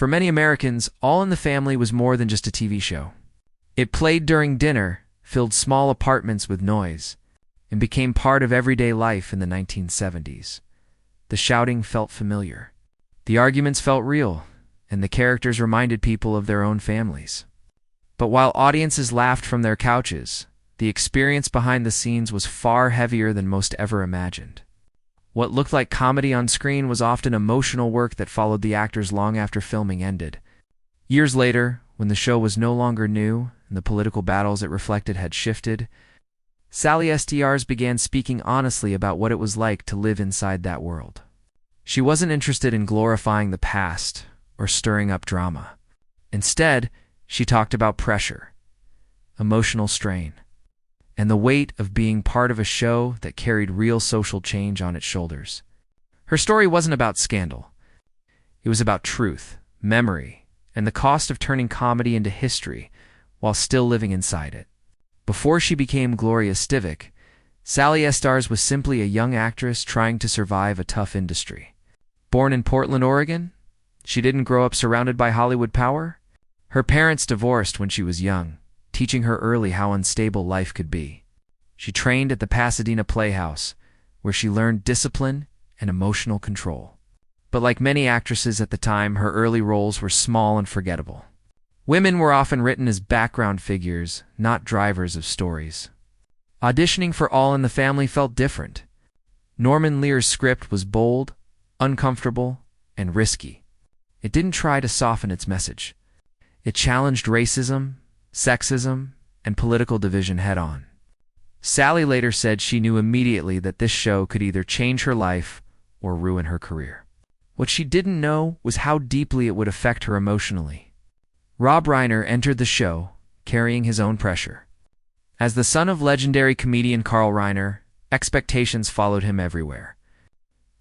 For many Americans, All in the Family was more than just a TV show. It played during dinner, filled small apartments with noise, and became part of everyday life in the 1970s. The shouting felt familiar. The arguments felt real, and the characters reminded people of their own families. But while audiences laughed from their couches, the experience behind the scenes was far heavier than most ever imagined. What looked like comedy on screen was often emotional work that followed the actors long after filming ended. Years later, when the show was no longer new and the political battles it reflected had shifted, Sally Struthers began speaking honestly about what it was like to live inside that world. She wasn't interested in glorifying the past or stirring up drama. Instead, she talked about pressure, emotional strain, and the weight of being part of a show that carried real social change on its shoulders. Her story wasn't about scandal. It was about truth, memory, and the cost of turning comedy into history while still living inside it. Before she became Gloria Stivic, Sally Struthers was simply a young actress trying to survive a tough industry. Born in Portland, Oregon, she didn't grow up surrounded by Hollywood power. Her parents divorced when she was young, teaching her early how unstable life could be. She trained at the Pasadena Playhouse, where she learned discipline and emotional control. But like many actresses at the time, her early roles were small and forgettable. Women were often written as background figures, not drivers of stories. Auditioning for All in the Family felt different. Norman Lear's script was bold, uncomfortable, and risky. It didn't try to soften its message. It challenged racism, sexism, and political division head-on. Sally later said she knew immediately that this show could either change her life or ruin her career. What she didn't know was how deeply it would affect her emotionally. Rob Reiner entered the show, carrying his own pressure. As the son of legendary comedian Carl Reiner, expectations followed him everywhere.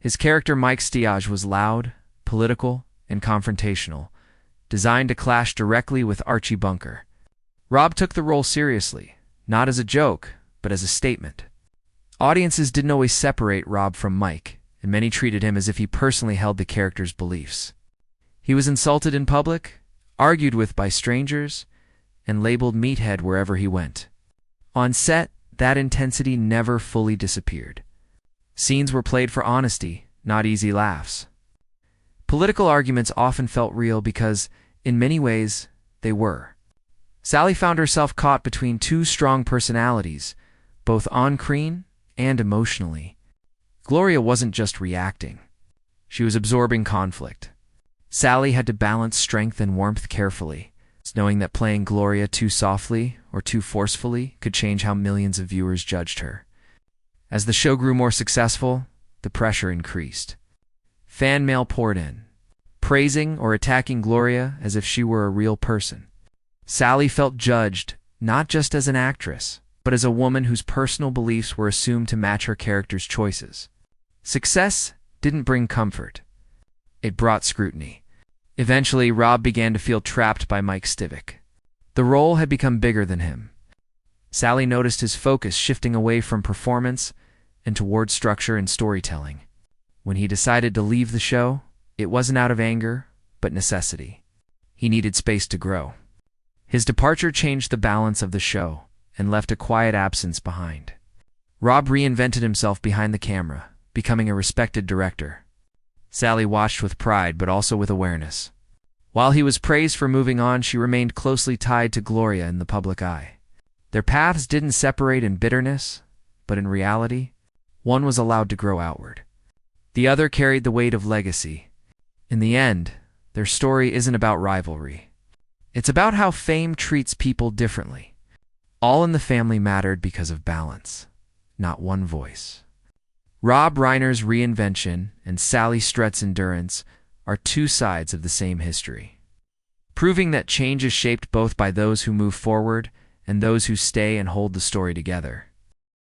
His character Mike Stiage was loud, political, and confrontational, designed to clash directly with Archie Bunker. Rob took the role seriously, not as a joke, but as a statement. Audiences didn't always separate Rob from Mike, and many treated him as if he personally held the character's beliefs. He was insulted in public, argued with by strangers, and labeled meathead wherever he went. On set, that intensity never fully disappeared. Scenes were played for honesty, not easy laughs. Political arguments often felt real because, in many ways, they were. Sally found herself caught between two strong personalities, both on-screen and emotionally. Gloria wasn't just reacting. She was absorbing conflict. Sally had to balance strength and warmth carefully, knowing that playing Gloria too softly or too forcefully could change how millions of viewers judged her. As the show grew more successful, the pressure increased. Fan mail poured in, praising or attacking Gloria as if she were a real person. Sally felt judged, not just as an actress, but as a woman whose personal beliefs were assumed to match her character's choices. Success didn't bring comfort. It brought scrutiny. Eventually, Rob began to feel trapped by Mike Stivic. The role had become bigger than him. Sally noticed his focus shifting away from performance and toward structure and storytelling. When he decided to leave the show, it wasn't out of anger, but necessity. He needed space to grow. His departure changed the balance of the show and left a quiet absence behind. Rob reinvented himself behind the camera, becoming a respected director. Sally watched with pride, but also with awareness. While he was praised for moving on, she remained closely tied to Gloria in the public eye. Their paths didn't separate in bitterness, but in reality, one was allowed to grow outward. The other carried the weight of legacy. In the end, their story isn't about rivalry. It's about how fame treats people differently. All in the Family mattered because of balance, not one voice. Rob Reiner's reinvention and Sally Struthers' endurance are two sides of the same history, proving that change is shaped both by those who move forward and those who stay and hold the story together.